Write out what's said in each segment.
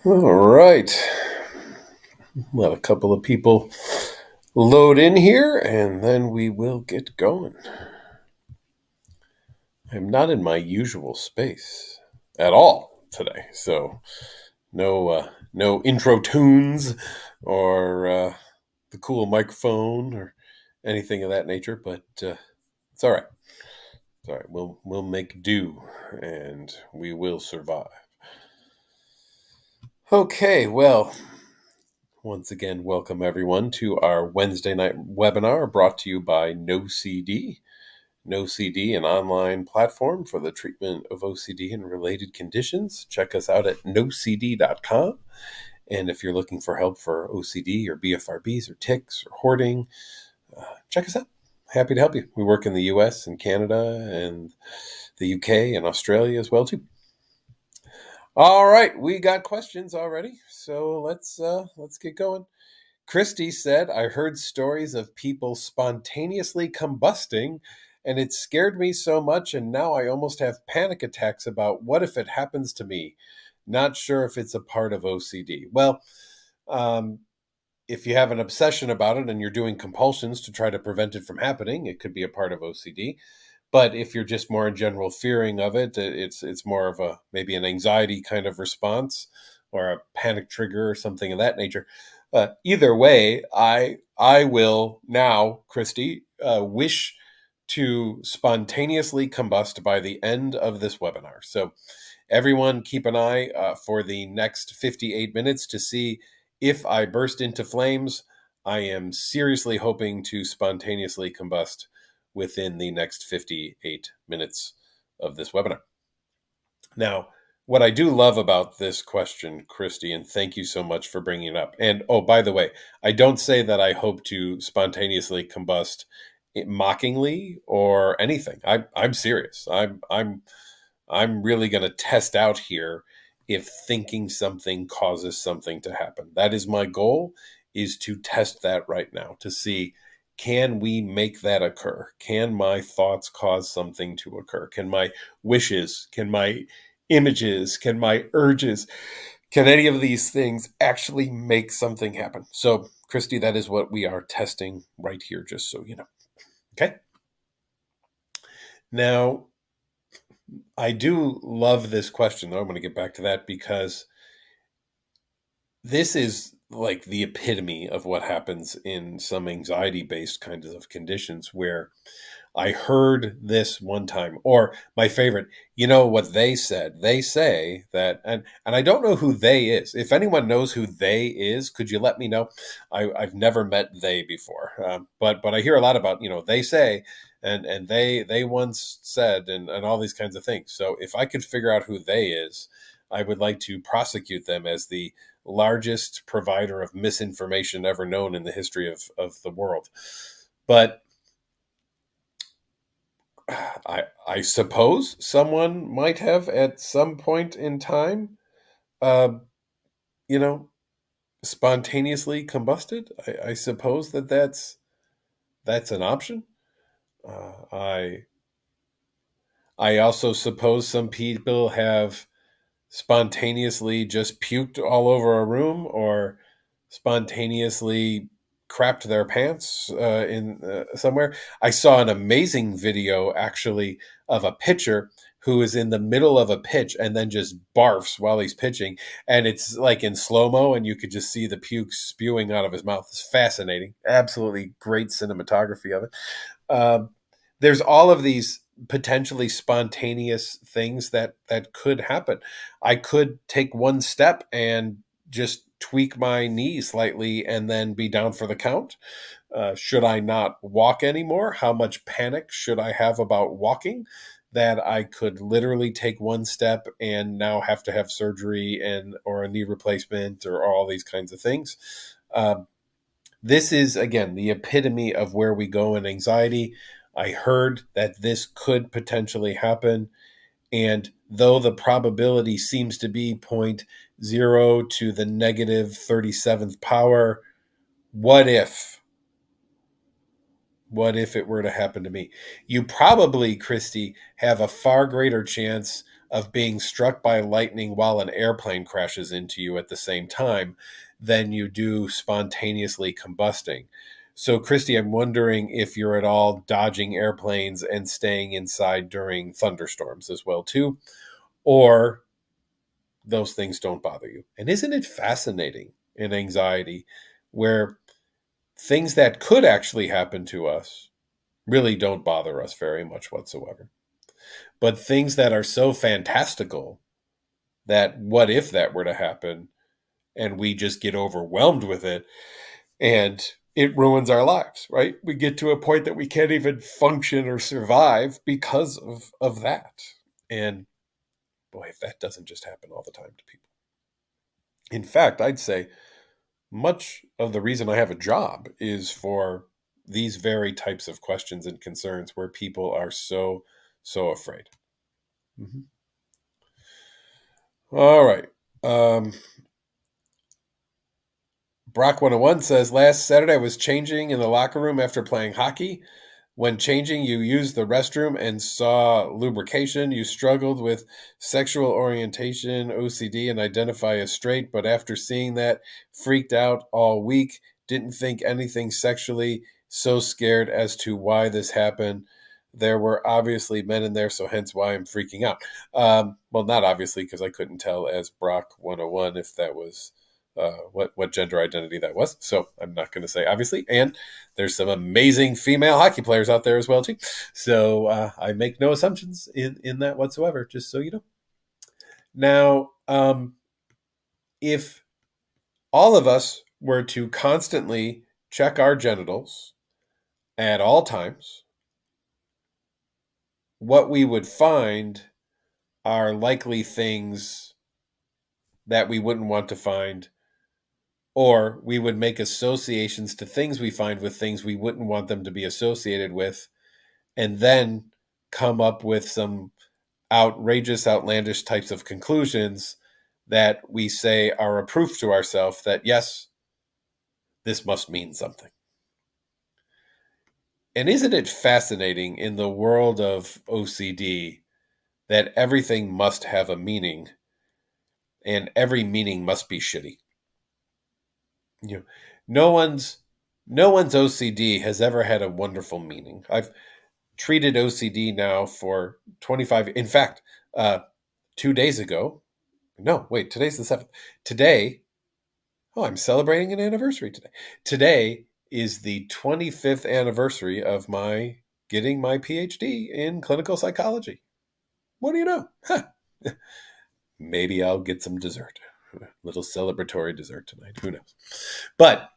All right. Let a couple of people load in here and then we will get going. I'm not in my usual space at all today, so no intro tunes or the cool microphone or anything of that nature, but it's all right. It's all right. We'll make do and we will survive. Okay, well, once again, welcome everyone to our Wednesday night webinar brought to you by NoCD. NoCD, an online platform for the treatment of OCD and related conditions. Check us out at nocd.com. And if you're looking for help for OCD or BFRBs or tics or hoarding, check us out. Happy to help you. We work in the US and Canada and the UK and Australia as well too. All right, we got questions already, so let's get going. Christy said, I heard stories of people spontaneously combusting, and it scared me so much, and now I almost have panic attacks about what if it happens to me. Not sure if it's a part of OCD. Well, um, if you have an obsession about it and you're doing compulsions to try to prevent it from happening, it could be a part of OCD. But if you're just more in general fearing of it, it's more of a maybe an anxiety kind of response or a panic trigger or something of that nature. Either way, I will now, Christy, wish to spontaneously combust by the end of this webinar. So everyone keep an eye for the next 58 minutes to see if I burst into flames. I am seriously hoping to spontaneously combust within the next 58 minutes of this webinar. Now, what I do love about this question, Christy, and thank you so much for bringing it up. And oh, by the way, I don't say that I hope to spontaneously combust mockingly or anything. I'm serious. I'm really going to test out here if thinking something causes something to happen. That is my goal, is to test that right now to see, can we make that occur? Can my thoughts cause something to occur? Can my wishes, can my images, can my urges, can any of these things actually make something happen? So, Christy, that is what we are testing right here, just so you know. Okay. Now, I do love this question, though. I'm going to get back to that because this is like the epitome of what happens in some anxiety based kinds of conditions where I heard this one time, or my favorite, you know what they said? They say that, and I don't know who they is. If anyone knows who they is, could you let me know? I've never met they before, but I hear a lot about, they say, and they once said, and all these kinds of things. So if I could figure out who they is, I would like to prosecute them as the largest provider of misinformation ever known in the history of the world. But I suppose someone might have at some point in time, uh, you know, spontaneously combusted. I suppose that's an option. I also suppose some people have spontaneously just puked all over a room or spontaneously crapped their pants in somewhere. I saw an amazing video actually of a pitcher who is in the middle of a pitch and then just barfs while he's pitching, and it's like in slow mo, and you could just see the puke spewing out of his mouth. It's fascinating, absolutely great cinematography of it. Um, there's all of these potentially spontaneous things that could happen. I could take one step and just tweak my knee slightly and then be down for the count. Should I not walk anymore? How much panic should I have about walking that I could literally take one step and now have to have surgery and or a knee replacement or all these kinds of things? This is, again, the epitome of where we go in anxiety. I heard that this could potentially happen. And though the probability seems to be point zero to the negative 37th power, what if? What if it were to happen to me? You probably, Christy, have a far greater chance of being struck by lightning while an airplane crashes into you at the same time than you do spontaneously combusting. So, Christy, I'm wondering if you're at all dodging airplanes and staying inside during thunderstorms as well, too, or those things don't bother you. And isn't it fascinating in anxiety where things that could actually happen to us really don't bother us very much whatsoever? But things that are so fantastical that what if that were to happen and we just get overwhelmed with it and it ruins our lives, right? We get to a point that we can't even function or survive because of that. And boy, if that doesn't just happen all the time to people. In fact, I'd say much of the reason I have a job is for these very types of questions and concerns where people are so afraid. Mm-hmm. All right. Brock 101 says, last Saturday I was changing in the locker room after playing hockey. When changing, you used the restroom and saw lubrication. You struggled with sexual orientation, OCD, and identify as straight, but after seeing that, freaked out all week, didn't think anything sexually, so scared as to why this happened. There were obviously men in there, so hence why I'm freaking out. Well, not obviously, because I couldn't tell as Brock 101 if that was what gender identity that was. So I'm not going to say obviously. And there's some amazing female hockey players out there as well too. So I make no assumptions in that whatsoever. Just so you know. Now, if all of us were to constantly check our genitals at all times, what we would find are likely things that we wouldn't want to find, or we would make associations to things we find with things we wouldn't want them to be associated with, and then come up with some outrageous, outlandish types of conclusions that we say are a proof to ourselves that, yes, this must mean something. And isn't it fascinating in the world of OCD that everything must have a meaning and every meaning must be shitty? You know, no one's OCD has ever had a wonderful meaning. I've treated OCD now for 25. In fact, 2 days ago, no, wait, today's the 7th. Today, oh, I'm celebrating an anniversary today. Today is the 25th anniversary of my getting my PhD in clinical psychology. What do you know? Huh. Maybe I'll get some dessert. A little celebratory dessert tonight. Who knows? But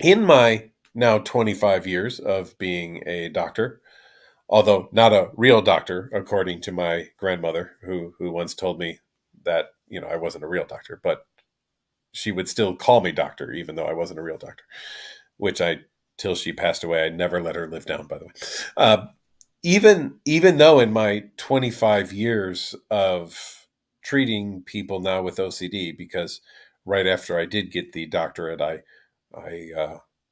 in my now 25 years of being a doctor, although not a real doctor, according to my grandmother, who once told me that, I wasn't a real doctor, but she would still call me doctor, even though I wasn't a real doctor, which till she passed away, I never let her live down, by the way. Even though in my 25 years of treating people now with OCD, because right after I did get the doctorate, I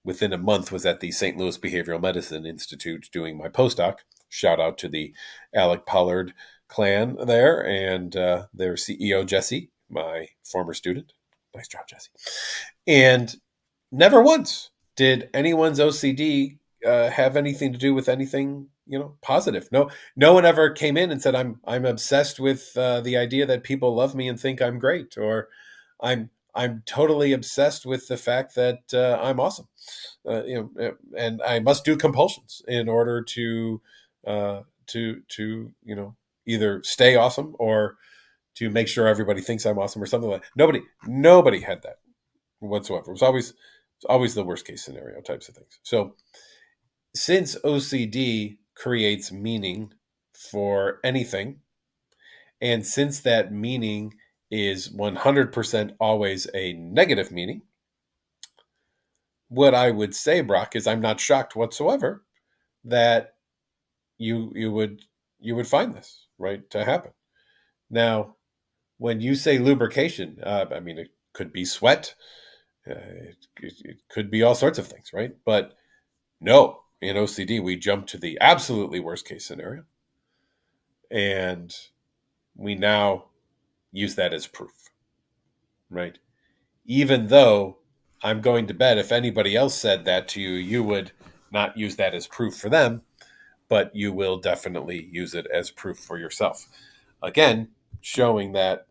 within a month was at the St. Louis Behavioral Medicine Institute doing my postdoc. Shout out to the Alec Pollard clan there and their CEO, Jesse, my former student. Nice job, Jesse. And never once did anyone's OCD have anything to do with anything, positive. No one ever came in and said, I'm obsessed with the idea that people love me and think I'm great, or I'm totally obsessed with the fact that I'm awesome, and I must do compulsions in order to either stay awesome or to make sure everybody thinks I'm awesome or something like that. Nobody had that whatsoever. It was always the worst case scenario types of things. So since OCD creates meaning for anything, and since that meaning is 100% always a negative meaning, what I would say, Brock, is I'm not shocked whatsoever that you would find this right to happen. Now, when you say lubrication, it could be sweat, it could be all sorts of things, right? But no, in OCD, we jump to the absolutely worst case scenario, and we now use that as proof, right? Even though I'm going to bet if anybody else said that to you, you would not use that as proof for them, but you will definitely use it as proof for yourself. Again, showing that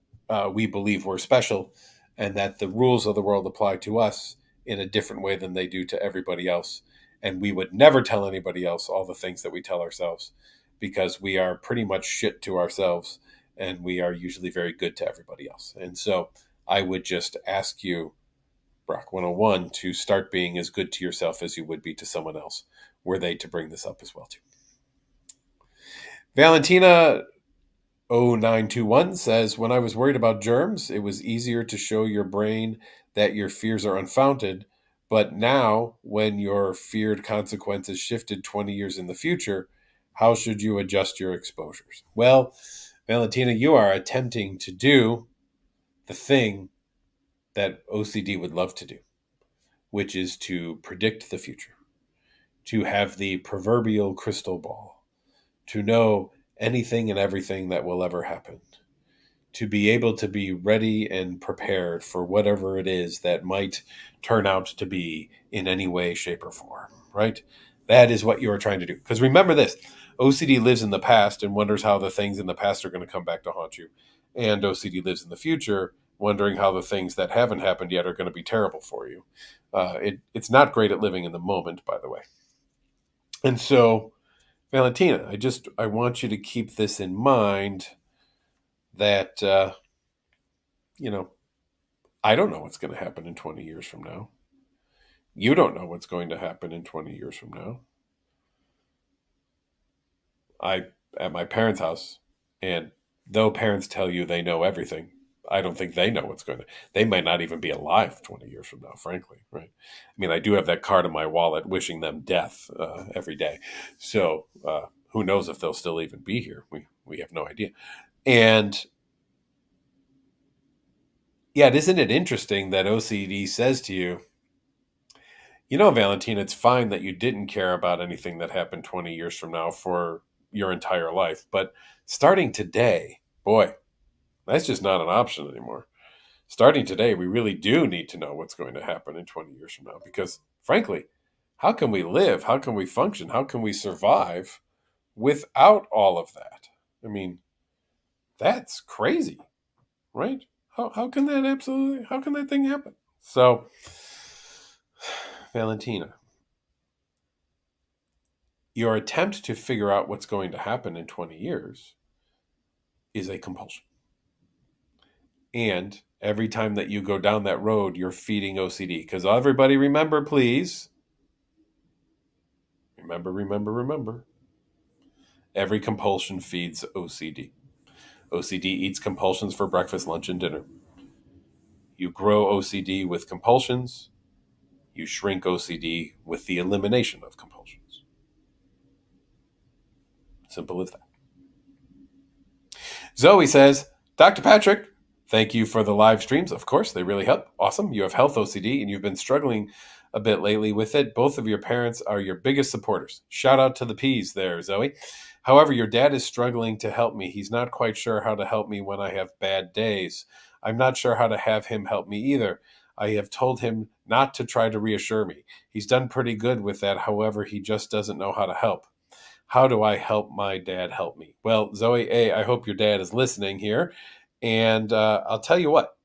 we believe we're special and that the rules of the world apply to us in a different way than they do to everybody else. And we would never tell anybody else all the things that we tell ourselves because we are pretty much shit to ourselves and we are usually very good to everybody else. And so I would just ask you, Brock 101, to start being as good to yourself as you would be to someone else, were they to bring this up as well too. Valentina 0921 says, when I was worried about germs, it was easier to show your brain that your fears are unfounded. But now, when your feared consequences shifted 20 years in the future, how should you adjust your exposures? Well, Valentina, you are attempting to do the thing that OCD would love to do, which is to predict the future, to have the proverbial crystal ball, to know anything and everything that will ever happen, to be able to be ready and prepared for whatever it is that might turn out to be in any way, shape, or form, right? That is what you are trying to do. Because remember this, OCD lives in the past and wonders how the things in the past are going to come back to haunt you. And OCD lives in the future, wondering how the things that haven't happened yet are going to be terrible for you. It's not great at living in the moment, by the way. And so, Valentina, I want you to keep this in mind that, I don't know what's going to happen in 20 years from now. You don't know what's going to happen in 20 years from now. At my parents' house, and though parents tell you they know everything, I don't think they know what's going to. They might not even be alive 20 years from now, frankly, right? I mean, I do have that card in my wallet wishing them death every day. So who knows if they'll still even be here? We have no idea. And yet, isn't it interesting that OCD says to you, Valentina, it's fine that you didn't care about anything that happened 20 years from now for your entire life. But starting today, boy, that's just not an option anymore. Starting today, we really do need to know what's going to happen in 20 years from now. Because frankly, how can we live? How can we function? How can we survive without all of that? I mean, that's crazy, right? How can that thing happen? So, Valentina, your attempt to figure out what's going to happen in 20 years is a compulsion. And every time that you go down that road, you're feeding OCD. Because everybody remember, please. Remember. Every compulsion feeds OCD. OCD eats compulsions for breakfast, lunch, and dinner. You grow OCD with compulsions. You shrink OCD with the elimination of compulsions. Simple as that. Zoe says, Dr. Patrick, thank you for the live streams. Of course, they really help. Awesome. You have health OCD and you've been struggling a bit lately with it. Both of your parents are your biggest supporters. Shout out to the P's there, Zoe. However, your dad is struggling to help me. He's not quite sure how to help me when I have bad days. I'm not sure how to have him help me either. I have told him not to try to reassure me. He's done pretty good with that. However, he just doesn't know how to help. How do I help my dad help me? Well, Zoe, I hope your dad is listening here. And I'll tell you what,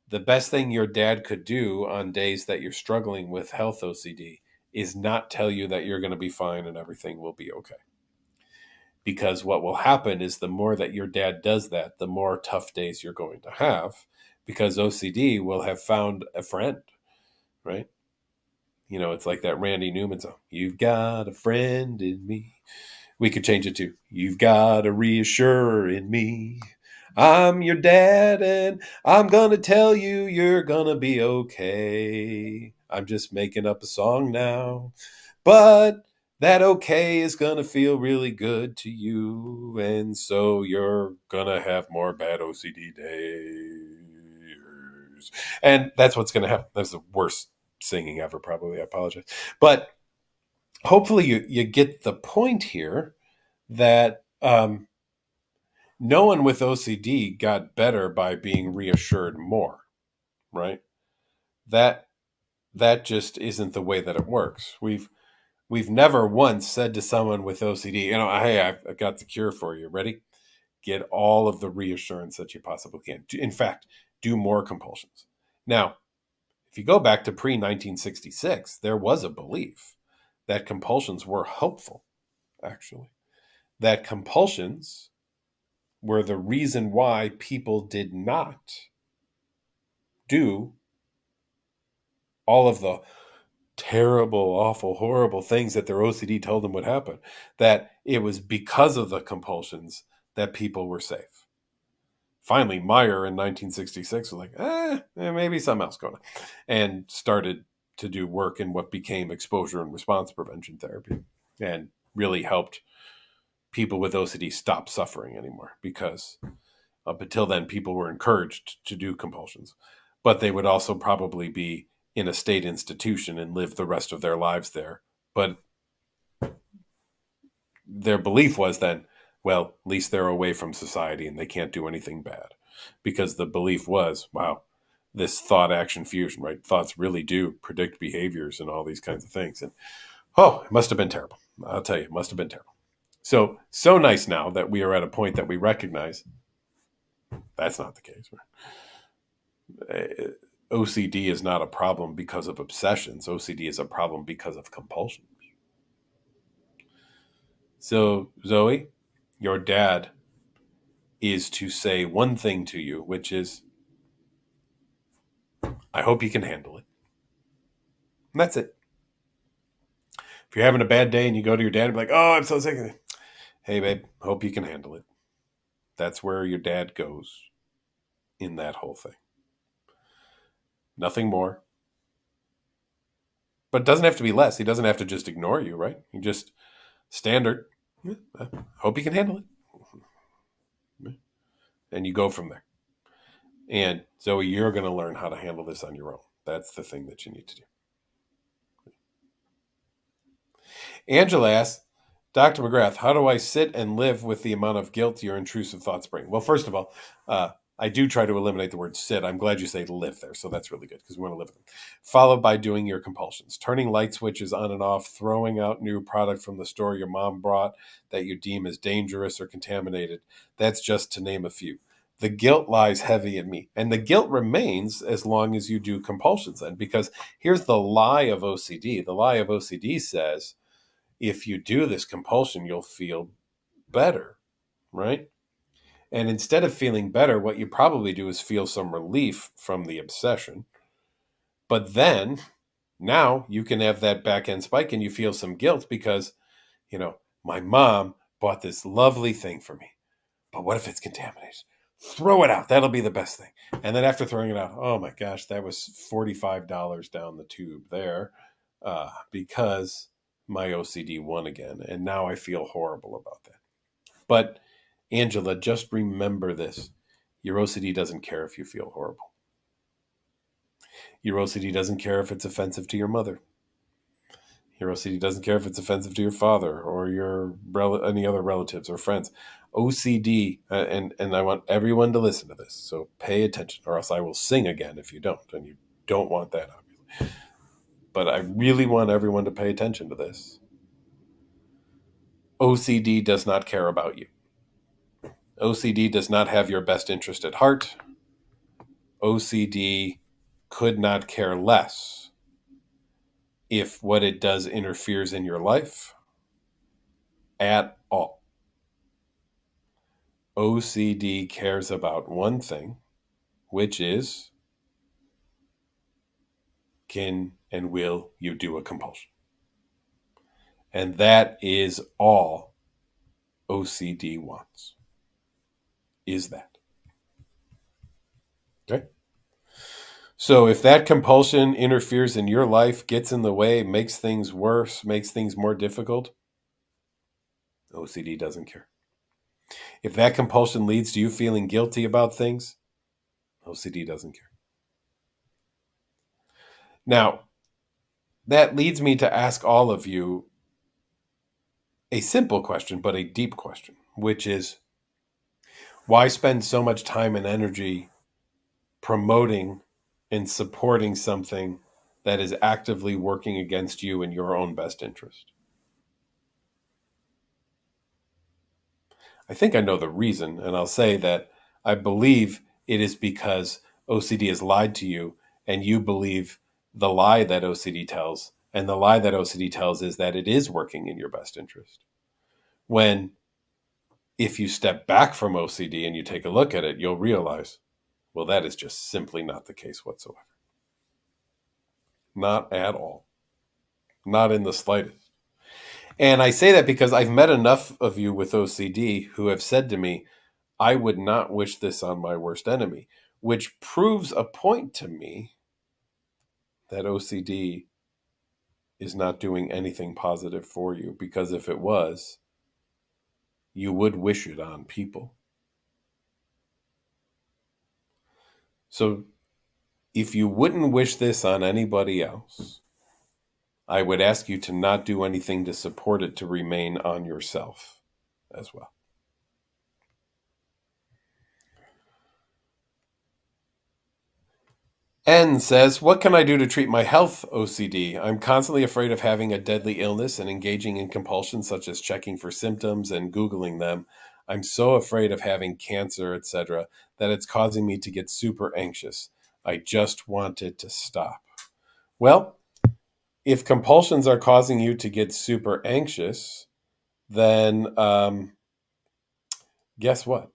the best thing your dad could do on days that you're struggling with health OCD is not tell you that you're going to be fine and everything will be okay. Because what will happen is the more that your dad does that, the more tough days you're going to have, because OCD will have found a friend, right? It's like that Randy Newman song, "You've got a friend in me." We could change it to, "You've got a reassurer in me. I'm your dad and I'm going to tell you you're going to be okay. I'm just making up a song now. But that okay is going to feel really good to you. And so you're going to have more bad OCD days." And that's what's going to happen. That's the worst singing ever, probably. I apologize. But hopefully you get the point here that No one with OCD got better by being reassured more, right? That that just isn't the way that it works. We've never once said to someone with OCD, hey, I've got the cure for you. Ready? Get all of the reassurance that you possibly can. In fact, do more compulsions. Now, if you go back to pre 1966, there was a belief that compulsions were helpful, actually. That compulsions were the reason why people did not do all of the terrible, awful, horrible things that their OCD told them would happen. That it was because of the compulsions that people were safe. Finally, Meyer in 1966 was like, maybe something else going on, and started to do work in what became exposure and response prevention therapy, and really helped people with OCD stop suffering anymore, because up until then, people were encouraged to do compulsions, but they would also probably be in a state institution and live the rest of their lives there. But their belief was then, well, at least they're away from society and they can't do anything bad. Because the belief was, wow, this thought action fusion, right? Thoughts really do predict behaviors and all these kinds of things. And it must have been terrible. I'll tell you, it must have been terrible. So nice now that we are at a point that we recognize that's not the case. Right? OCD is not a problem because of obsessions. OCD is a problem because of compulsion. So, Zoe, your dad is to say one thing to you, which is, I hope you can handle it. And that's it. If you're having a bad day and you go to your dad and be like, oh, I'm so sick. Hey, babe, hope you can handle it. That's where your dad goes in that whole thing. Nothing more. But it doesn't have to be less. He doesn't have to just ignore you, right? You just standard. Hope you can handle it. And you go from there. And Zoe, you're going to learn how to handle this on your own. That's the thing that you need to do. Angela asks, Dr. McGrath, how do I sit and live with the amount of guilt your intrusive thoughts bring? Well, first of all, I do try to eliminate the word sit. I'm glad you say live there, so that's really good because we want to live with them. Followed by doing your compulsions, turning light switches on and off, throwing out new product from the store your mom brought that you deem as dangerous or contaminated. That's just to name a few. The guilt lies heavy in me, and the guilt remains as long as you do compulsions then, because here's the lie of OCD. The lie of OCD says, if you do this compulsion, you'll feel better, right? And instead of feeling better, what you probably do is feel some relief from the obsession. But then now you can have that back end spike and you feel some guilt because, my mom bought this lovely thing for me. But what if it's contaminated? Throw it out. That'll be the best thing. And then after throwing it out, oh my gosh, that was $45 down the tube there because my OCD won again. And now I feel horrible about that. But Angela, just remember this. Your OCD doesn't care if you feel horrible. Your OCD doesn't care if it's offensive to your mother. Your OCD doesn't care if it's offensive to your father or any other relatives or friends. OCD, and I want everyone to listen to this, so pay attention, or else I will sing again if you don't, and you don't want that, obviously. But I really want everyone to pay attention to this. OCD does not care about you. OCD does not have your best interest at heart. OCD could not care less if what it does interferes in your life at all. OCD cares about one thing, which is, can and will you do a compulsion? And that is all OCD wants, is that. Okay? So if that compulsion interferes in your life, gets in the way, makes things worse, makes things more difficult, OCD doesn't care. If that compulsion leads to you feeling guilty about things, OCD doesn't care. Now, that leads me to ask all of you a simple question, but a deep question, which is, Why spend so much time and energy promoting and supporting something that is actively working against you in your own best interest? I think I know the reason, and I'll say that I believe it is because OCD has lied to you, and you believe the lie that OCD tells. And the lie that OCD tells is that it is working in your best interest. When, if you step back from OCD and you take a look at it, you'll realize, well, that is just simply not the case whatsoever. Not at all. Not in the slightest. And I say that because I've met enough of you with OCD who have said to me, I would not wish this on my worst enemy, which proves a point to me that OCD is not doing anything positive for you, because if it was, you would wish it on people. So if you wouldn't wish this on anybody else, I would ask you to not do anything to support it to remain on yourself as well. N says, what can I do to treat my health OCD? I'm constantly afraid of having a deadly illness and engaging in compulsions such as checking for symptoms and Googling them. I'm so afraid of having cancer, etc., that it's causing me to get super anxious. I just want it to stop. Well, if compulsions are causing you to get super anxious, then guess what?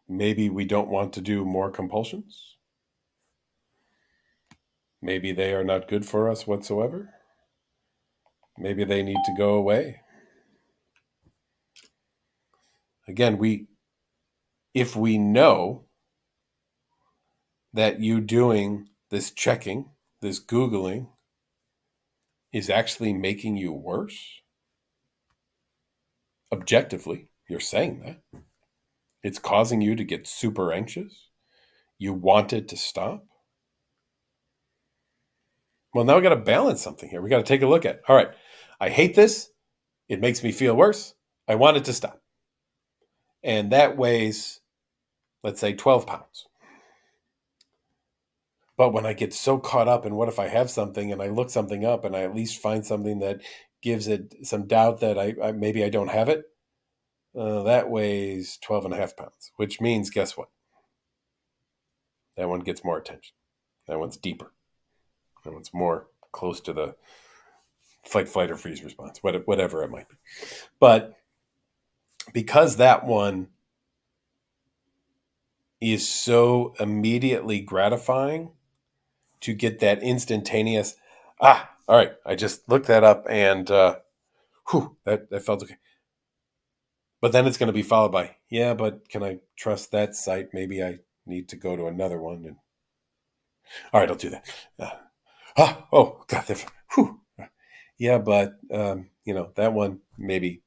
Maybe we don't want to do more compulsions. Maybe they are not good for us whatsoever. Maybe they need to go away. Again, if we know that you doing this checking, this Googling, is actually making you worse, objectively, you're saying that. It's causing you to get super anxious. You want it to stop. Well, now we got to balance something here. We got to take a look at, all right, I hate this. It makes me feel worse. I want it to stop. And that weighs, let's say, 12 pounds. But when I get so caught up in what if I have something and I look something up and I at least find something that gives it some doubt that I maybe I don't have it, that weighs 12 and a half pounds, which means, guess what? That one gets more attention. That one's deeper. That one's more close to the fight, flight, or freeze response, whatever it might be. But because that one is so immediately gratifying to get that instantaneous, all right, I just looked that up and that felt okay. But then it's going to be followed by, yeah, but can I trust that site? Maybe I need to go to another one. And all right, I'll do that. Oh, God. Yeah, but, that one, maybe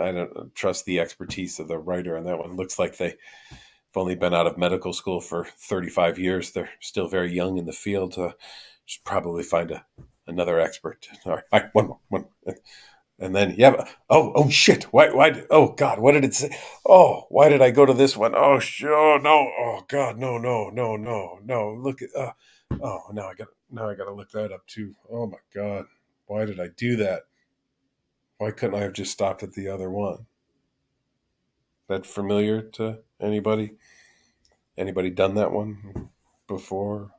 I don't trust the expertise of the writer on that one. Looks like they've only been out of medical school for 35 years. They're still very young in the field. Should probably find another expert. All right, one more. And then, yeah, but, oh shit. Why, oh God, what did it say? Oh, why did I go to this one? Oh, sure, no. Oh God, no. Look at, now I got to look that up too. Oh my God. Why did I do that? Why couldn't I have just stopped at the other one? That familiar to anybody? Anybody done that one before?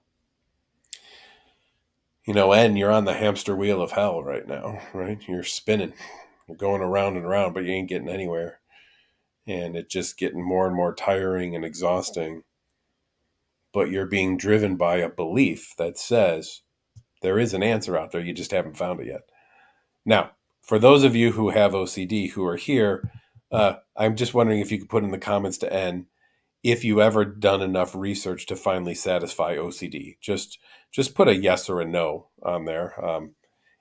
And you're on the hamster wheel of hell right now, right? You're spinning. You're going around and around, but you ain't getting anywhere. And it's just getting more and more tiring and exhausting. But you're being driven by a belief that says there is an answer out there. You just haven't found it yet. Now, for those of you who have OCD who are here, I'm just wondering if you could put in the comments to N if you ever done enough research to finally satisfy OCD. Just put a yes or a no on there.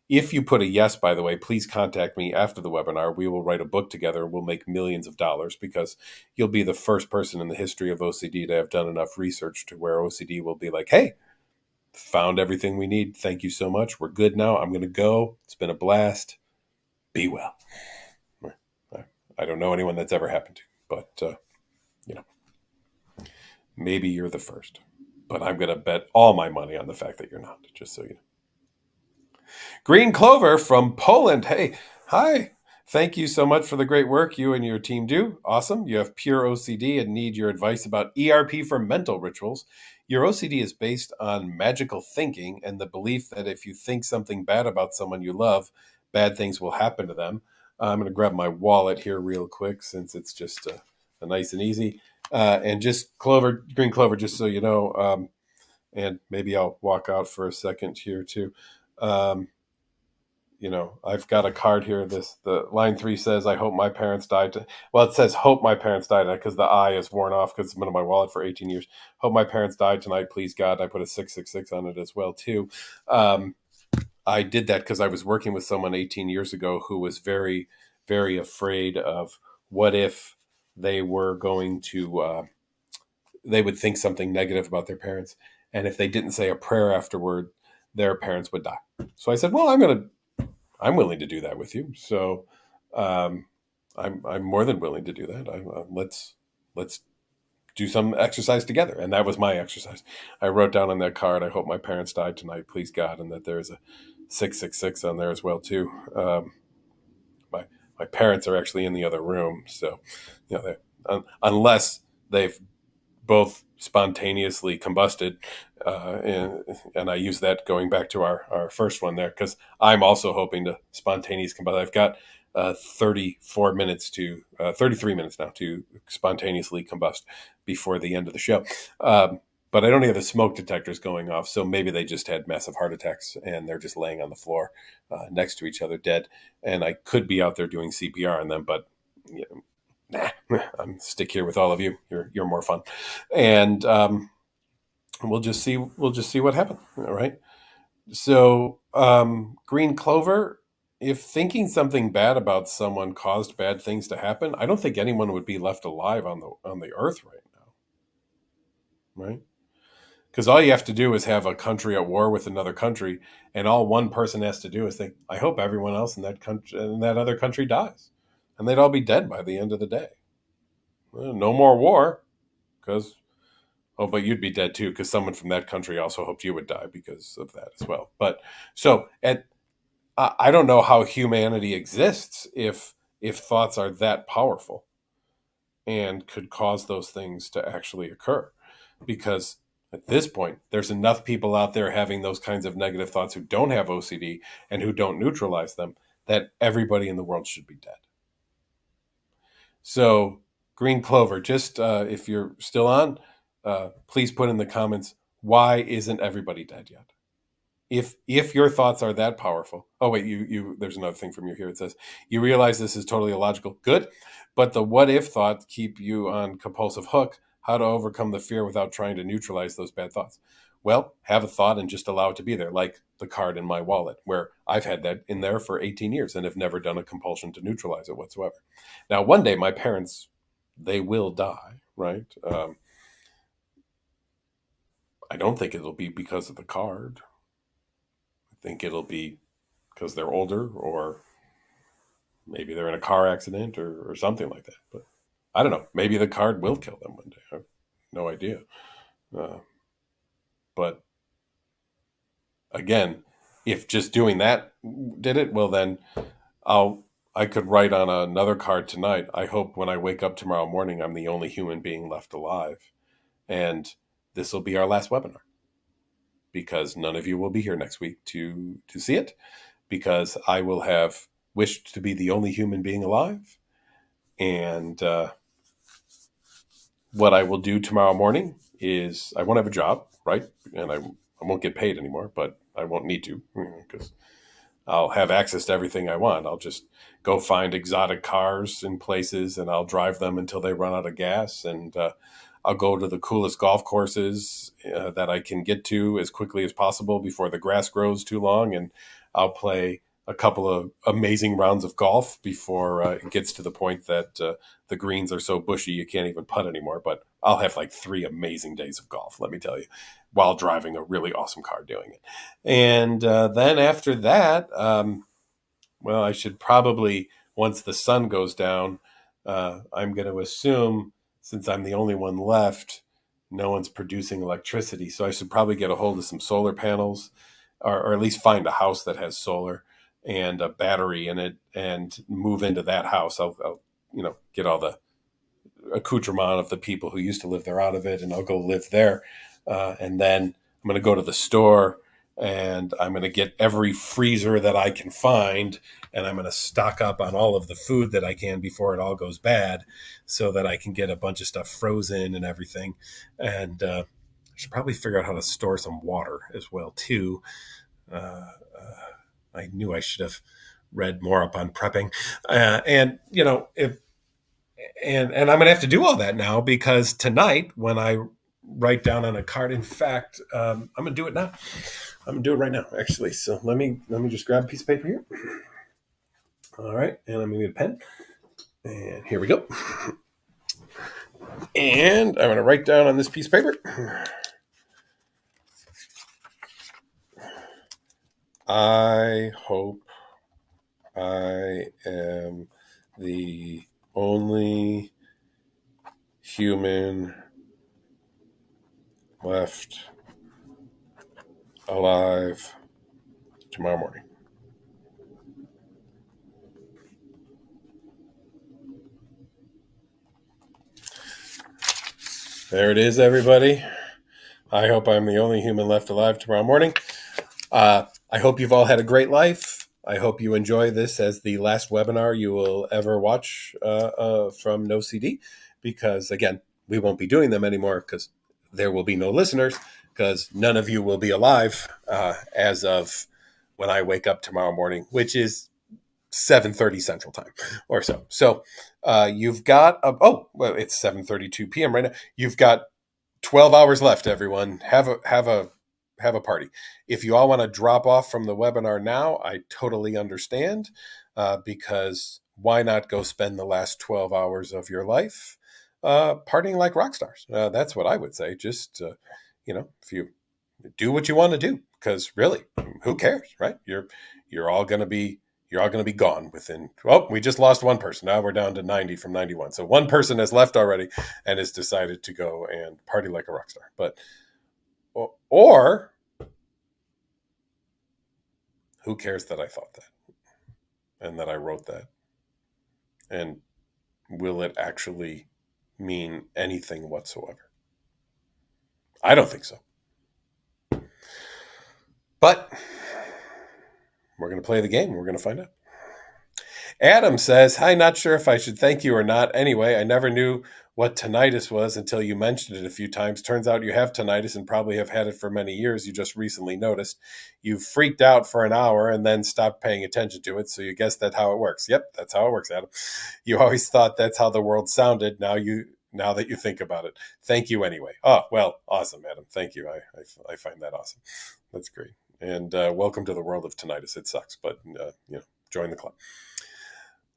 If you put a yes, by the way, please contact me after the webinar. We will write a book together. We'll make millions of dollars because you'll be the first person in the history of OCD to have done enough research to where OCD will be like, hey, found everything we need. Thank you so much. We're good now. I'm going to go. It's been a blast. Be well. I don't know anyone that's ever happened to, but maybe you're the first. But I'm going to bet all my money on the fact that you're not, just so you know. Green Clover from Poland. Hey, hi. Thank you so much for the great work you and your team do. Awesome. You have pure OCD and need your advice about ERP for mental rituals. Your OCD is based on magical thinking and the belief that if you think something bad about someone you love, bad things will happen to them. I'm going to grab my wallet here real quick since it's just a nice and easy. And just Green Clover, just so you know, and maybe I'll walk out for a second here too. I've got a card here. The line 3 says, "I hope my parents died." Well, it says, "Hope my parents died," because the I is worn off because it's been in my wallet for 18 years. "Hope my parents died tonight, please God." I put a 666 on it as well too. I did that because I was working with someone 18 years ago who was very, very afraid of what if they were going to, they would think something negative about their parents, and if they didn't say a prayer afterward, their parents would die. So I said, "Well, I'm willing to do that with you." So I'm more than willing to do that. Let's do some exercise together, and that was my exercise. I wrote down on that card, "I hope my parents died tonight, please God," and that there's a 666 on there as well too. My parents are actually in the other room, so unless they've both spontaneously combusted, and I use that going back to our first one there, because I'm also hoping to spontaneous combust. I've got 33 minutes now to spontaneously combust before the end of the show. But I don't have the smoke detectors going off, so maybe they just had massive heart attacks and they're just laying on the floor next to each other dead. And I could be out there doing CPR on them, but I'm stick here with all of you. You're more fun, and we'll just see what happens. All right. So, Green Clover, if thinking something bad about someone caused bad things to happen, I don't think anyone would be left alive on the earth right now, right? Because all you have to do is have a country at war with another country, and all one person has to do is think, "I hope everyone else in that country in that other country dies," and they'd all be dead by the end of the day. Well, no more war, because but you'd be dead too, because someone from that country also hoped you would die because of that as well. But so, and I don't know how humanity exists if thoughts are that powerful and could cause those things to actually occur, because at this point there's enough people out there having those kinds of negative thoughts who don't have OCD and who don't neutralize them, that everybody in the world should be dead. So, Green Clover, just if you're still on, please put in the comments, why isn't everybody dead yet? If your thoughts are that powerful. Oh wait, you there's another thing from you here. It says, "You realize this is totally illogical." Good. But the what if thoughts keep you on compulsive hook. How to overcome the fear without trying to neutralize those bad thoughts? Well, have a thought and just allow it to be there, like the card in my wallet, where I've had that in there for 18 years and have never done a compulsion to neutralize it whatsoever. Now, one day my parents, they will die, right? I don't think it'll be because of the card. I think it'll be because they're older, or maybe they're in a car accident or something like that. But I don't know. Maybe the card will kill them one day. I have no idea. But again, if just doing that did it, well then I could write on another card tonight, "I hope when I wake up tomorrow morning, I'm the only human being left alive. And this will be our last webinar, because none of you will be here next week to see it, because I will have wished to be the only human being alive. And what I will do tomorrow morning is, I won't have a job, right? And I won't get paid anymore, but I won't need to, because I'll have access to everything I want. I'll just go find exotic cars in places and I'll drive them until they run out of gas. And I'll go to the coolest golf courses that I can get to as quickly as possible before the grass grows too long. And I'll play a couple of amazing rounds of golf before it gets to the point that the greens are so bushy you can't even putt anymore. But I'll have like 3 amazing days of golf, let me tell you, while driving a really awesome car doing it. And then after that, Well, I should probably, once the sun goes down, I'm going to assume, since I'm the only one left, no one's producing electricity. So I should probably get a hold of some solar panels, or at least find a house that has solar and a battery in it, and move into that house. I'll get all the accoutrement of the people who used to live there out of it, and I'll go live there. And then I'm going to go to the store, and I'm going to get every freezer that I can find, and I'm going to stock up on all of the food that I can before it all goes bad, so that I can get a bunch of stuff frozen and everything. And I should probably figure out how to store some water as well too. I knew I should have read more up on prepping, and if and I'm going to have to do all that now, because tonight when I write down on a card, in fact, I'm going to do it now. I'm going to do it right now, actually. So let me just grab a piece of paper here. All right, and I'm going to get a pen. And here we go. And I'm going to write down on this piece of paper. I hope I am the only human left alive tomorrow morning. There it is, everybody. I hope I'm the only human left alive tomorrow morning. I hope you've all had a great life. I hope you enjoy this as the last webinar you will ever watch from NoCD, because, again, we won't be doing them anymore because there will be no listeners, because none of you will be alive as of when I wake up tomorrow morning, which is 7:30 Central Time or so. So you've got it's 7:32 p.m. right now. You've got 12 hours left, everyone. Have a party. If you all want to drop off from the webinar now, I totally understand, because why not go spend the last 12 hours of your life partying like rock stars? That's what I would say. Just if you do what you want to do, because really, who cares, right? You're all going to be gone within. Well, we just lost one person. Now we're down to 90 from 91. So one person has left already and has decided to go and party like a rock star. But or who cares that I thought that and that I wrote that? And will it actually mean anything whatsoever? I don't think so. But we're going to play the game. We're going to find out. Adam says, "Hi, not sure if I should thank you or not. Anyway, I never knew what tinnitus was until you mentioned it a few times. Turns out you have tinnitus and probably have had it for many years. You just recently noticed. You freaked out for an hour and then stopped paying attention to it. So you guess that's how it works." Yep, that's how it works, Adam. "You always thought that's how the world sounded. Now that you think about it. Thank you anyway." Oh, well, awesome, Adam. Thank you. I find that awesome. That's great. And welcome to the world of tinnitus. It sucks, but join the club.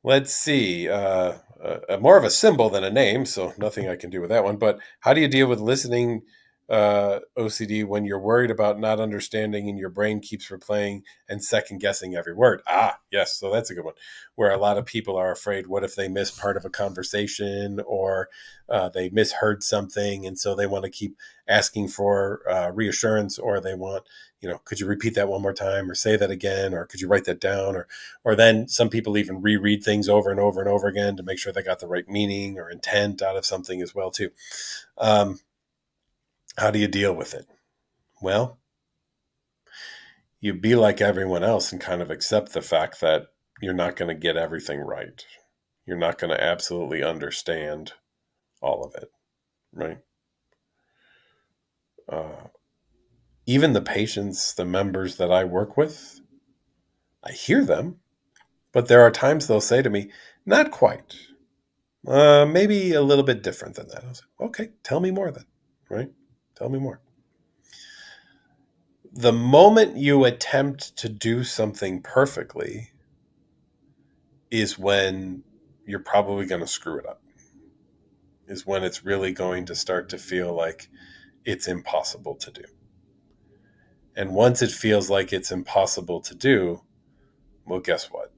Let's see. More of a symbol than a name, so nothing I can do with that one. But how do you deal with listening OCD when you're worried about not understanding and your brain keeps replaying and second guessing every word? Ah, yes. So that's a good one. Where a lot of people are afraid, what if they miss part of a conversation, or they misheard something, and so they want to keep asking for reassurance, or they want, could you repeat that one more time, or say that again, or could you write that down, or then some people even reread things over and over and over again to make sure they got the right meaning or intent out of something as well too. How do you deal with it? Well, you be like everyone else and kind of accept the fact that you're not going to get everything right. You're not going to absolutely understand all of it, right? Even the patients, the members that I work with, I hear them, but there are times they'll say to me, "Not quite. Maybe a little bit different than that." I was like, "Okay, tell me more then," right? Tell me more. The moment you attempt to do something perfectly is when you're probably going to screw it up, is when it's really going to start to feel like it's impossible to do. And once it feels like it's impossible to do, well, guess what?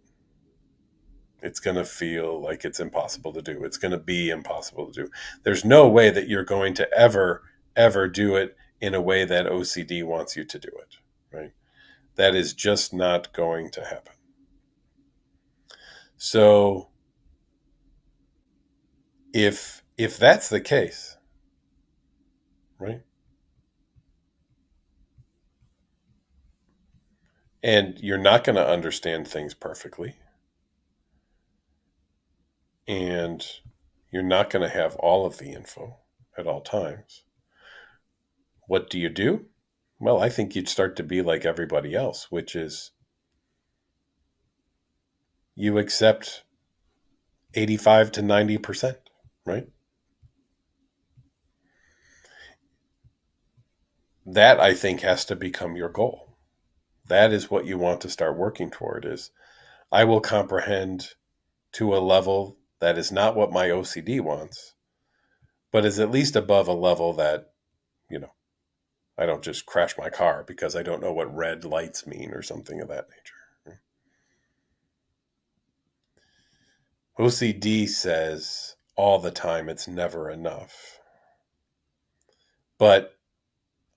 It's going to feel like it's impossible to do. It's going to be impossible to do. There's no way that you're going to ever do it in a way that OCD wants you to do it, right? That is just not going to happen. So if that's the case, right? And you're not going to understand things perfectly, and you're not going to have all of the info at all times. What do you do? Well, I think you'd start to be like everybody else, which is you accept 85 to 90%, right? That, I think, has to become your goal. That is what you want to start working toward is I will comprehend to a level that is not what my OCD wants, but is at least above a level that, I don't just crash my car because I don't know what red lights mean or something of that nature. OCD says all the time it's never enough. But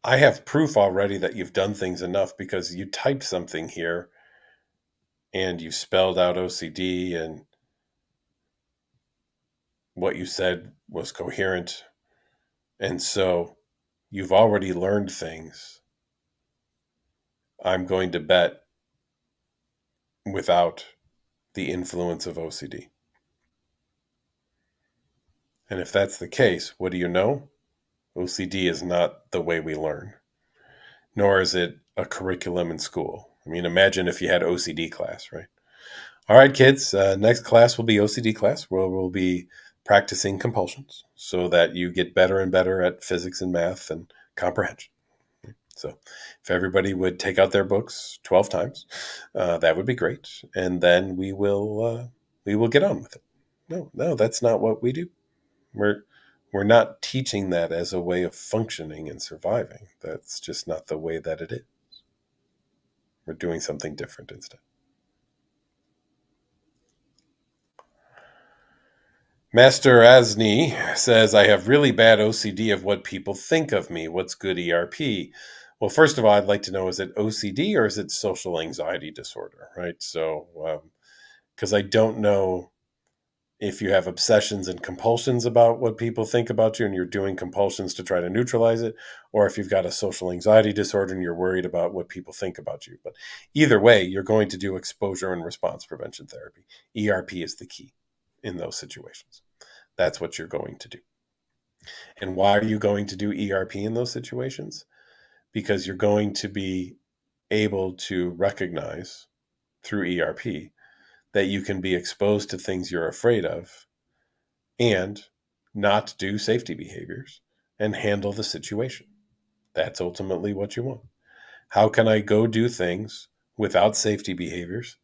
I have proof already that you've done things enough because you typed something here and you spelled out OCD and what you said was coherent. And so you've already learned things. I'm going to bet without the influence of OCD. And if that's the case, what do you know? OCD is not the way we learn, nor is it a curriculum in school. I mean, imagine if you had OCD class, right? All right, kids, next class will be OCD class where we'll be practicing compulsions so that you get better and better at physics and math and comprehension. So if everybody would take out their books 12 times, that would be great. And then we will get on with it. No, that's not what we do. We're not teaching that as a way of functioning and surviving. That's just not the way that it is. We're doing something different instead. Master Asni says, I have really bad OCD of what people think of me. What's good ERP? Well, first of all, I'd like to know, is it OCD or is it social anxiety disorder, right? So, because I don't know if you have obsessions and compulsions about what people think about you and you're doing compulsions to try to neutralize it, or if you've got a social anxiety disorder and you're worried about what people think about you. But either way, you're going to do exposure and response prevention therapy. ERP is the key in those situations. That's what you're going to do. And why are you going to do ERP in those situations? Because you're going to be able to recognize through ERP that you can be exposed to things you're afraid of and not do safety behaviors and handle the situation. That's ultimately what you want. How can I go do things without safety behaviors,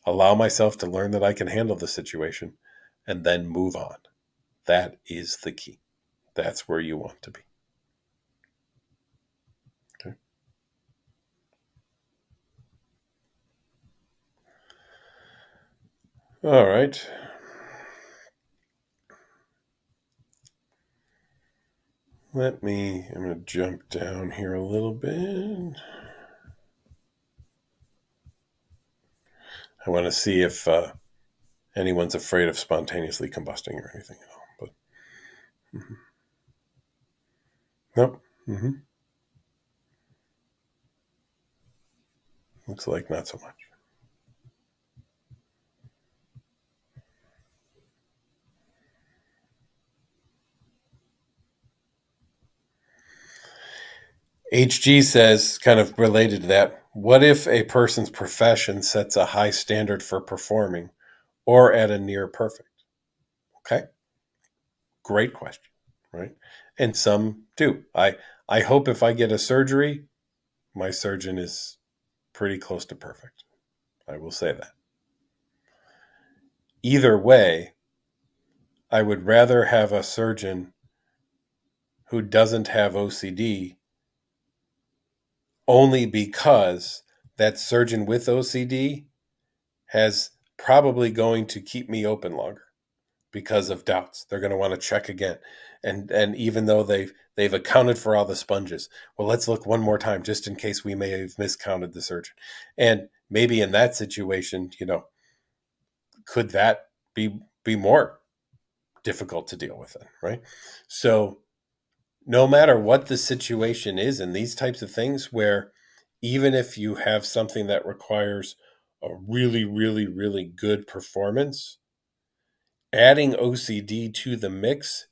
allow myself to learn that I can handle the situation, and then move on? That is the key. That's where you want to be. Okay. All right. I'm going to jump down here a little bit. I want to see if anyone's afraid of spontaneously combusting or anything at all. But nope. Looks like not so much. HG says, kind of related to that, what if a person's profession sets a high standard for performing or at a near perfect? Okay. Great question, right? And some do. I hope if I get a surgery, my surgeon is pretty close to perfect. I will say that. Either way, I would rather have a surgeon who doesn't have OCD only because that surgeon with OCD has probably going to keep me open longer because of doubts. They're going to want to check again. And even though they've accounted for all the sponges, well, let's look one more time just in case we may have miscounted the surgeon. And maybe in that situation, could that be more difficult to deal with it, right? So no matter what the situation is in these types of things, where even if you have something that requires a really, really, really good performance, adding OCD to the mix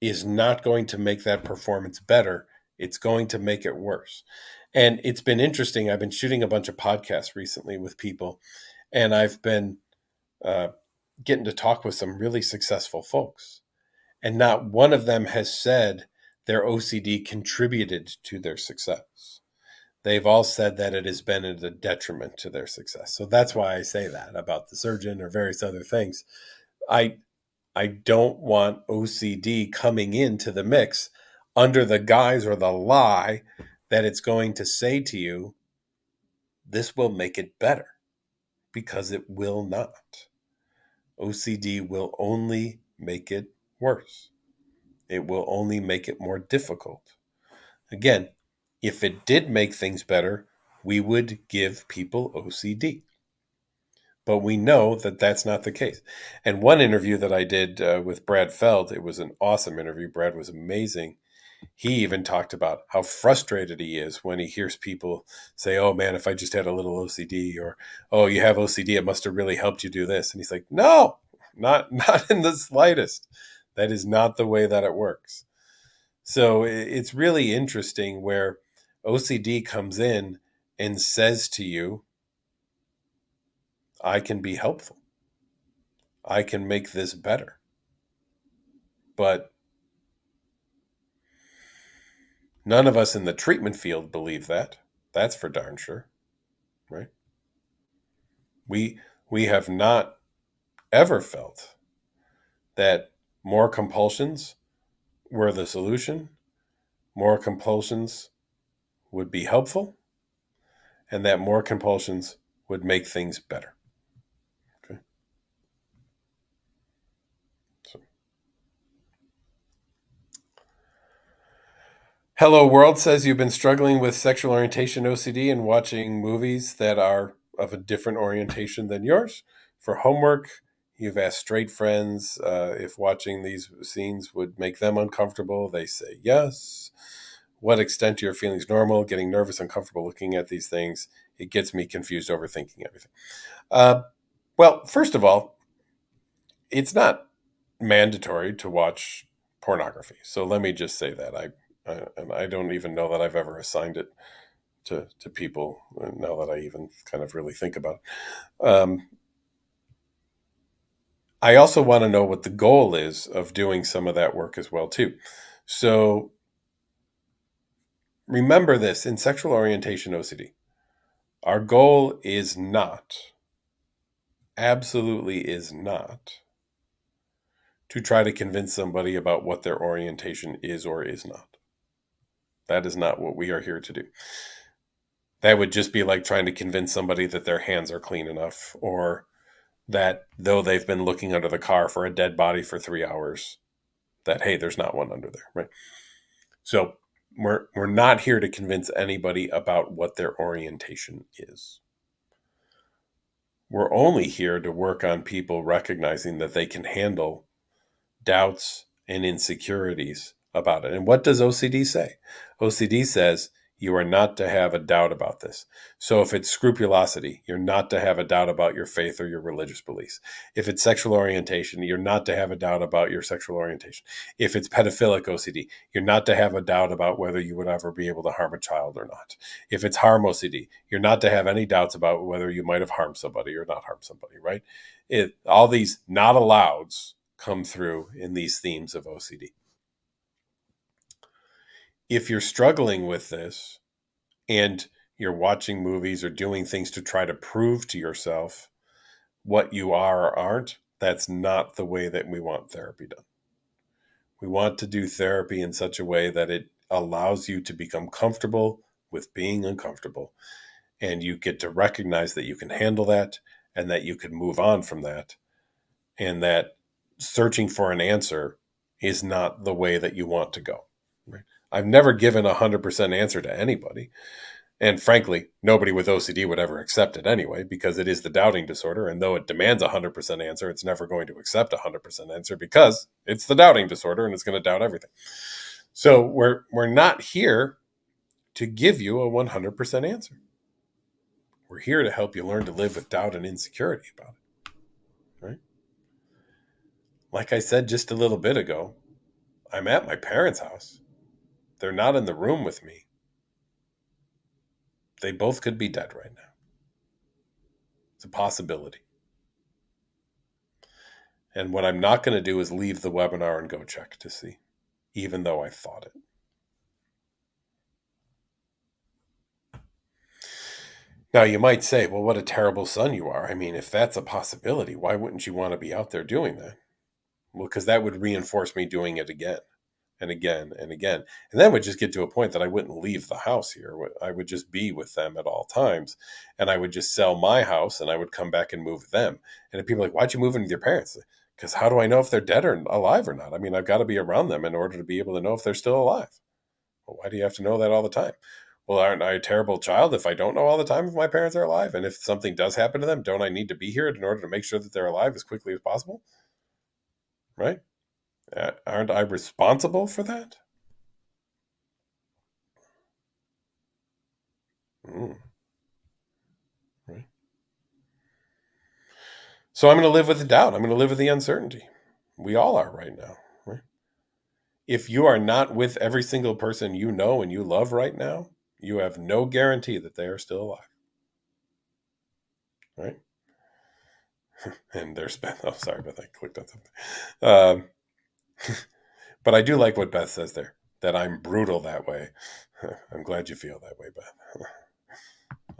is not going to make that performance better. It's going to make it worse. And it's been interesting. I've been shooting a bunch of podcasts recently with people, and I've been getting to talk with some really successful folks. And not one of them has said their OCD contributed to their success. They've all said that it has been a detriment to their success. So that's why I say that about the surgeon or various other things. I don't want OCD coming into the mix under the guise or the lie that it's going to say to you, this will make it better, because it will not. OCD will only make it worse. It will only make it more difficult. Again, if it did make things better, we would give people OCD. But we know that that's not the case. And one interview that I did with Brad Feld, it was an awesome interview. Brad was amazing. He even talked about how frustrated he is when he hears people say, oh man, if I just had a little OCD, or, oh, you have OCD, it must have really helped you do this. And he's like, no, not in the slightest. That is not the way that it works. So it's really interesting where OCD comes in and says to you, I can be helpful. I can make this better. But none of us in the treatment field believe that. That's for darn sure, right? We have not ever felt that more compulsions were the solution, more compulsions would be helpful, and that more compulsions would make things better. Okay. So. Hello World says you've been struggling with sexual orientation OCD and watching movies that are of a different orientation than yours. For homework, you've asked straight friends if watching these scenes would make them uncomfortable. They say yes. What extent are your feelings normal? Getting nervous, uncomfortable looking at these things. It gets me confused, overthinking everything. Well, first of all, it's not mandatory to watch pornography. So let me just say that. I don't even know that I've ever assigned it to people now that I even kind of really think about it. I also want to know what the goal is of doing some of that work as well, too. So remember this, in sexual orientation OCD, our goal is not, absolutely is not, to try to convince somebody about what their orientation is or is not. That is not what we are here to do. That would just be like trying to convince somebody that their hands are clean enough, or that though they've been looking under the car for a dead body for 3 hours, that, hey, there's not one under there, right? So we're not here to convince anybody about what their orientation is. We're only here to work on people recognizing that they can handle doubts and insecurities about it. And what does OCD say? OCD says you are not to have a doubt about this. So if it's scrupulosity, you're not to have a doubt about your faith or your religious beliefs. If it's sexual orientation, you're not to have a doubt about your sexual orientation. If it's pedophilic OCD, you're not to have a doubt about whether you would ever be able to harm a child or not. If it's harm OCD, you're not to have any doubts about whether you might have harmed somebody or not harmed somebody, right? All these not allows come through in these themes of OCD. If you're struggling with this and you're watching movies or doing things to try to prove to yourself what you are or aren't, that's not the way that we want therapy done. We want to do therapy in such a way that it allows you to become comfortable with being uncomfortable, and you get to recognize that you can handle that, and that you could move on from that, and that searching for an answer is not the way that you want to go. Right? I've never given 100% answer to anybody. And frankly, nobody with OCD would ever accept it anyway, because it is the doubting disorder. And though it demands 100% answer, it's never going to accept 100% answer because it's the doubting disorder and it's going to doubt everything. So we're not here to give you a 100% answer. We're here to help you learn to live with doubt and insecurity about it. Right? Like I said just a little bit ago, I'm at my parents' house. They're not in the room with me. They both could be dead right now. It's a possibility. And what I'm not going to do is leave the webinar and go check to see, even though I thought it. Now, you might say, well, what a terrible son you are. I mean, if that's a possibility, why wouldn't you want to be out there doing that? Well, because that would reinforce me doing it again and again and again. And then would just get to a point that I wouldn't leave the house here. I would just be with them at all times. And I would just sell my house and I would come back and move them. And if people are like, why'd you move in with your parents? Because how do I know if they're dead or alive or not? I mean, I've got to be around them in order to be able to know if they're still alive. Well, why do you have to know that all the time? Well, aren't I a terrible child if I don't know all the time if my parents are alive? And if something does happen to them, don't I need to be here in order to make sure that they're alive as quickly as possible? Right? Aren't I responsible for that? Right. So I'm going to live with the doubt. I'm going to live with the uncertainty. We all are right now. Right? If you are not with every single person you know and you love right now, you have no guarantee that they are still alive. Right? And there's Beth. Oh, sorry, Beth. I clicked on something. But I do like what Beth says there, that I'm brutal that way. I'm glad you feel that way, Beth.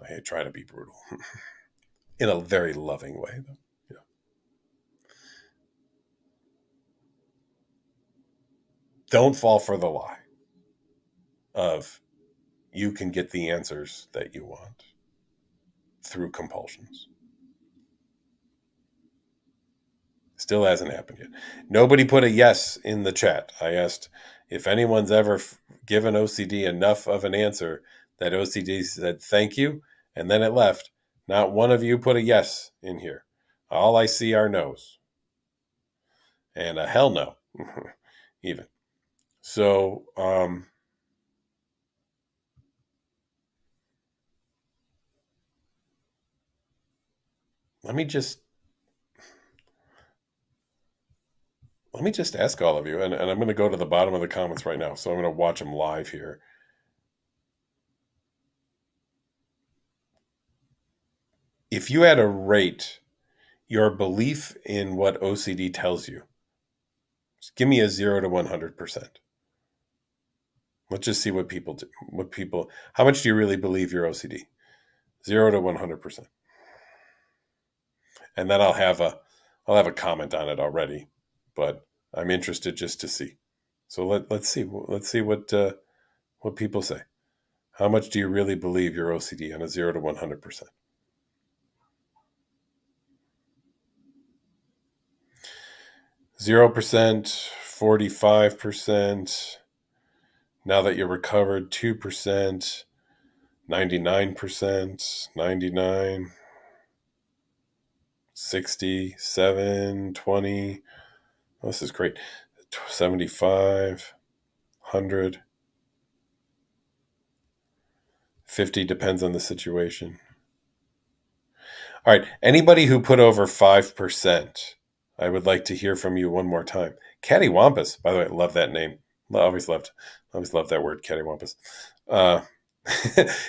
I try to be brutal in a very loving way, though. Yeah. Don't fall for the lie of you can get the answers that you want through compulsions. Still hasn't happened yet. Nobody put a yes in the chat. I asked if anyone's ever given OCD enough of an answer that OCD said thank you, and then it left. Not one of you put a yes in here. All I see are no's. And a hell no, even. So, let me just ask all of you, and I'm going to go to the bottom of the comments right now, so I'm going to watch them live here. If you had to rate your belief in what OCD tells you, just give me a 0 to 100%. Let's just see what people do. How much do you really believe your OCD? 0 to 100%. And then I'll have a comment on it already, but I'm interested just to see. So let's see what people say. How much do you really believe your OCD on a 0 to 100%? 0%, 45%. Now that you're recovered, 2%, 99%, 99, 60, 7, 20. Oh, this is great. 75, 100, 50, depends on the situation. All right. Anybody who put over 5%, I would like to hear from you one more time. Cattywampus, by the way, I love that name. I always loved that word, cattywampus.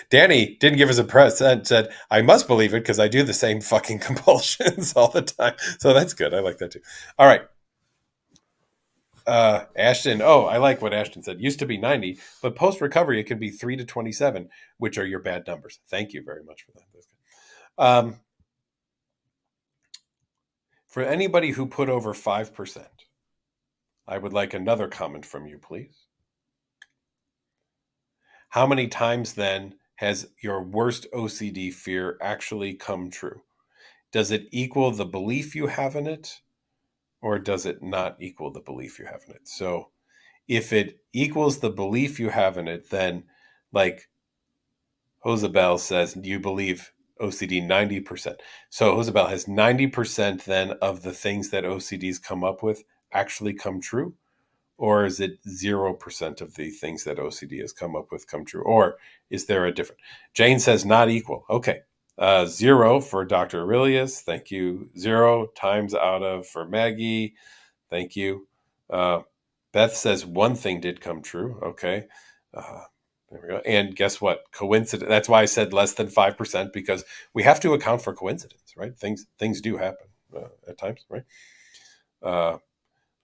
Danny didn't give us a percent, said, I must believe it because I do the same fucking compulsions all the time. So that's good. I like that too. All right. Ashton, I like what Ashton said. Used to be 90, but post-recovery, it can be 3 to 27, which are your bad numbers. Thank you very much for that. For anybody who put over 5%, I would like another comment from you, please. How many times then has your worst OCD fear actually come true? Does it equal the belief you have in it, or does it not equal the belief you have in it? So if it equals the belief you have in it, then like Josabel says, do you believe OCD 90%? So Josabel, has 90% then of the things that OCDs come up with actually come true? Or is it 0% of the things that OCD has come up with come true? Or is there a different? Jane says not equal. Okay. 0 for Dr. Aurelius. Thank you. 0 times out of for Maggie. Thank you. Beth says one thing did come true. Okay. There we go. And guess what? Coincidence. That's why I said less than 5%, because we have to account for coincidence, right? Things do happen at times, right?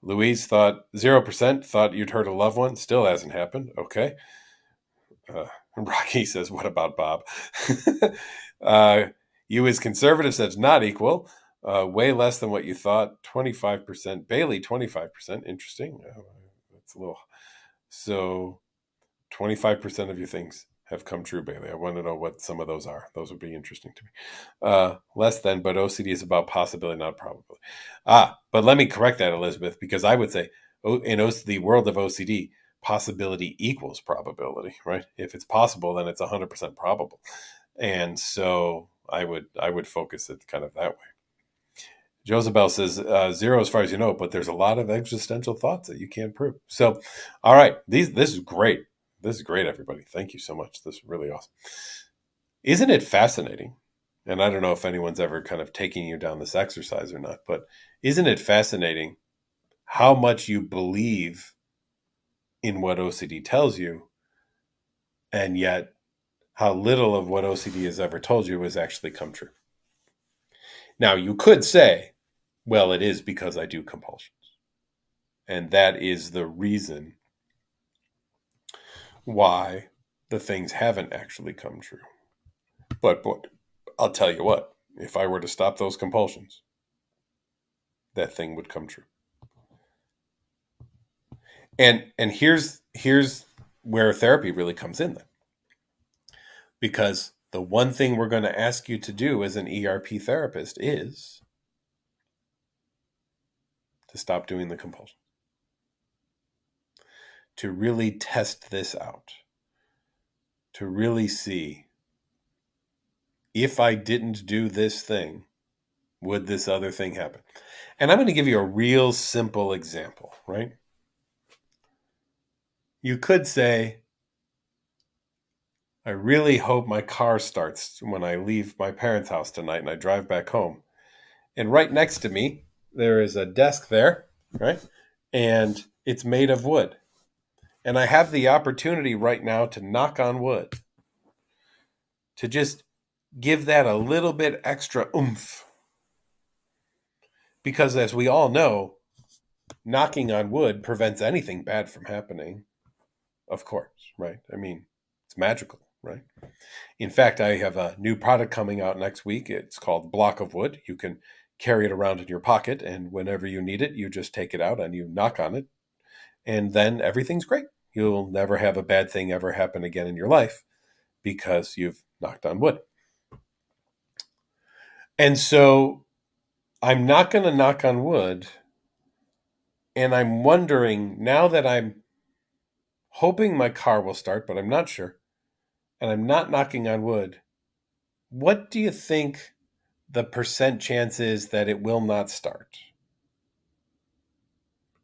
Louise thought 0%, thought you'd hurt a loved one. Still hasn't happened. Okay. Rocky says, what about Bob? You as conservative says not equal. Way less than what you thought. 25%. Bailey, 25%. Interesting. That's a little. So 25% of your things have come true, Bailey. I want to know what some of those are. Those would be interesting to me. Less than, but OCD is about possibility, not probability. But let me correct that, Elizabeth, because I would say in the world of OCD, possibility equals probability, right? If it's possible, then it's 100% probable. And so I would focus it kind of that way. Josabel says 0 as far as you know, but there's a lot of existential thoughts that you can't prove. So, all right, this is great. This is great, everybody. Thank you so much. This is really awesome. Isn't it fascinating? And I don't know if anyone's ever kind of taking you down this exercise or not, but isn't it fascinating how much you believe in what OCD tells you, and yet how little of what OCD has ever told you has actually come true? Now, you could say, well, it is because I do compulsions. And that is the reason why the things haven't actually come true. But I'll tell you what, if I were to stop those compulsions, that thing would come true. And here's where therapy really comes in then. Because the one thing we're going to ask you to do as an ERP therapist is to stop doing the compulsion. To really test this out. To really see, if I didn't do this thing, would this other thing happen? And I'm going to give you a real simple example, right? You could say, I really hope my car starts when I leave my parents' house tonight and I drive back home. And right next to me, there is a desk there, right? And it's made of wood. And I have the opportunity right now to knock on wood, to just give that a little bit extra oomph. Because as we all know, knocking on wood prevents anything bad from happening, of course, right? I mean, it's magical, right? In fact, I have a new product coming out next week. It's called Block of Wood. You can carry it around in your pocket, and whenever you need it, you just take it out and you knock on it, and then everything's great. You'll never have a bad thing ever happen again in your life because you've knocked on wood. And so I'm not going to knock on wood, and I'm wondering, now that I'm hoping my car will start, but I'm not sure, and I'm not knocking on wood, what do you think the percent chance is that it will not start?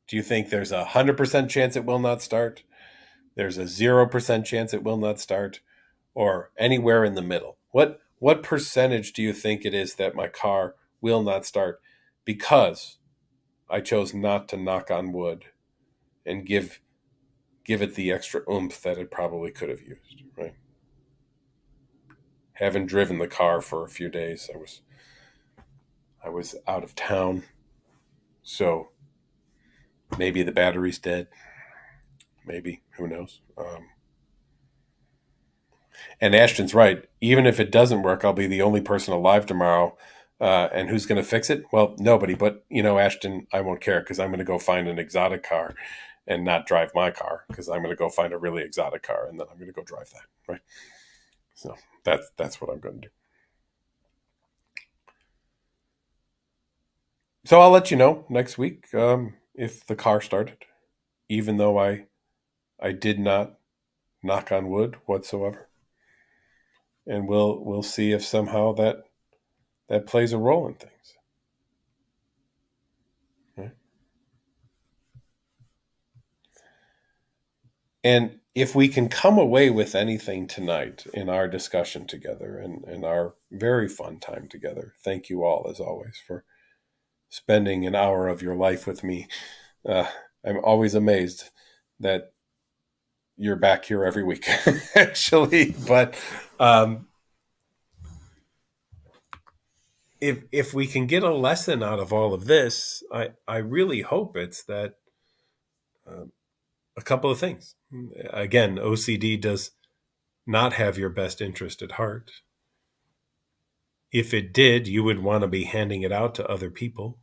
Do you think there's 100% chance it will not start? There's a 0% chance it will not start? Or anywhere in the middle? What percentage do you think it is that my car will not start because I chose not to knock on wood and give it the extra oomph that it probably could have used, right? Haven't driven the car for a few days. I was out of town, so maybe the battery's dead. Maybe, who knows? And Ashton's right. Even if it doesn't work, I'll be the only person alive tomorrow. And who's going to fix it? Well, nobody. But, Ashton, I won't care because I'm going to go find an exotic car and not drive my car, because I'm going to go find a really exotic car and then I'm going to go drive that. Right. So that's what I'm going to do. So I'll let you know next week if the car started, even though I did not knock on wood whatsoever. And we'll see if somehow that plays a role in things. Right? And if we can come away with anything tonight in our discussion together and our very fun time together, thank you all, as always, for spending an hour of your life with me. I'm always amazed that you're back here every week, actually. But if we can get a lesson out of all of this, I really hope it's that a couple of things. Again, OCD does not have your best interest at heart. If it did, you would want to be handing it out to other people.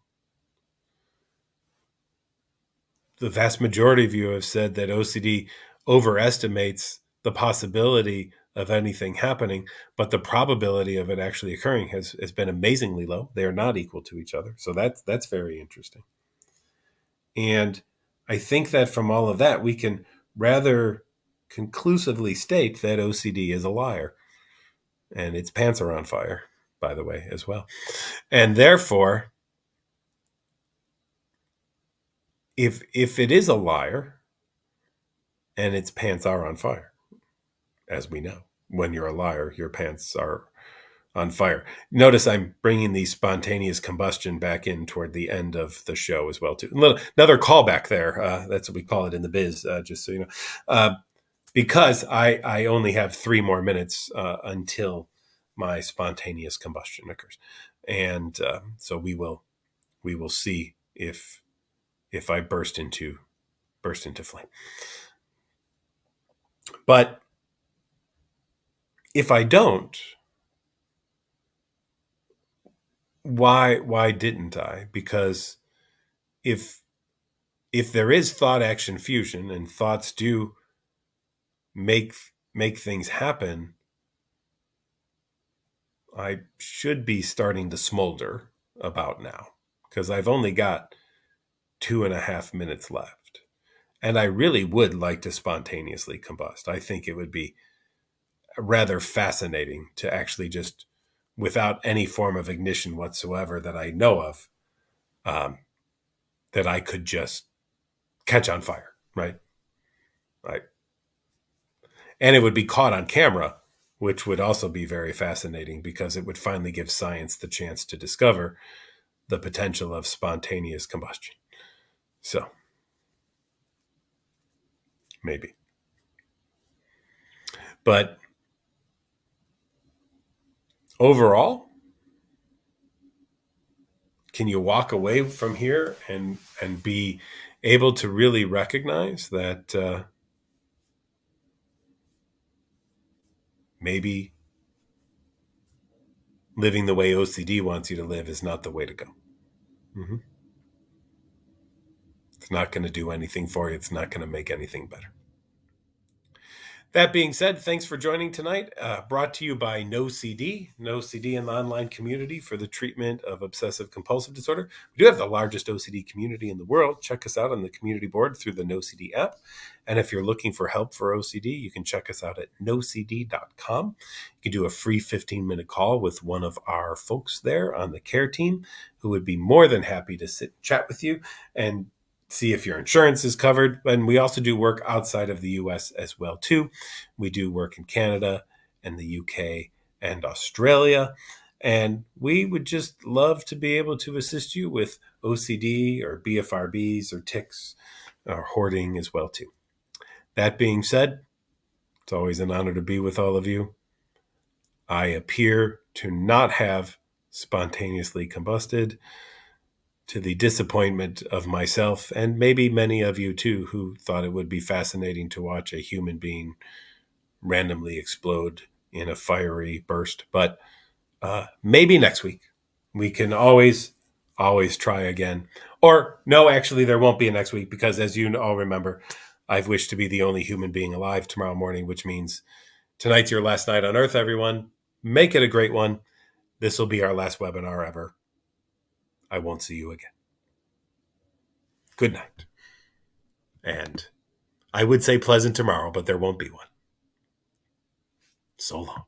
The vast majority of you have said that OCD overestimates the possibility of anything happening, but the probability of it actually occurring has been amazingly low. They are not equal to each other. So that's very interesting. And I think that from all of that, we can rather conclusively state that OCD is a liar. And its pants are on fire, by the way, as well. And therefore, if it is a liar and its pants are on fire, as we know, when you're a liar, your pants are on fire. Notice I'm bringing the spontaneous combustion back in toward the end of the show as well, too. Another callback there. That's what we call it in the biz, just so you know. Because I only have 3 more minutes until my spontaneous combustion occurs. And so we will see if I burst into flame. But if I don't, why didn't I? Because if there is thought action fusion and thoughts do make things happen, I should be starting to smolder about now, because I've only got 2.5 minutes left. And I really would like to spontaneously combust. I think it would be rather fascinating to actually just, without any form of ignition whatsoever that I know of, that I could just catch on fire, right? And it would be caught on camera, which would also be very fascinating, because it would finally give science the chance to discover the potential of spontaneous combustion. So, maybe. But overall, can you walk away from here and be able to really recognize that maybe living the way OCD wants you to live is not the way to go? Mm-hmm. It's not going to do anything for you. It's not going to make anything better. That being said, thanks for joining tonight. Brought to you by NoCD, NoCD, an online community for the treatment of obsessive compulsive disorder. We do have the largest OCD community in the world. Check us out on the community board through the NoCD app. And if you're looking for help for OCD, you can check us out at nocd.com. You can do a free 15-minute call with one of our folks there on the care team, who would be more than happy to sit and chat with you and see if your insurance is covered. And we also do work outside of the US as well, too. We do work in Canada and the UK and Australia. And we would just love to be able to assist you with OCD or BFRBs or tics or hoarding as well, too. That being said, it's always an honor to be with all of you. I appear to not have spontaneously combusted, to the disappointment of myself and maybe many of you too, who thought it would be fascinating to watch a human being randomly explode in a fiery burst. But maybe next week we can always try again. Or no, actually there won't be a next week, because as you all remember, I've wished to be the only human being alive tomorrow morning, which means tonight's your last night on Earth, everyone. Make it a great one. This will be our last webinar ever. I won't see you again. Good night. And I would say pleasant tomorrow, but there won't be one. So long.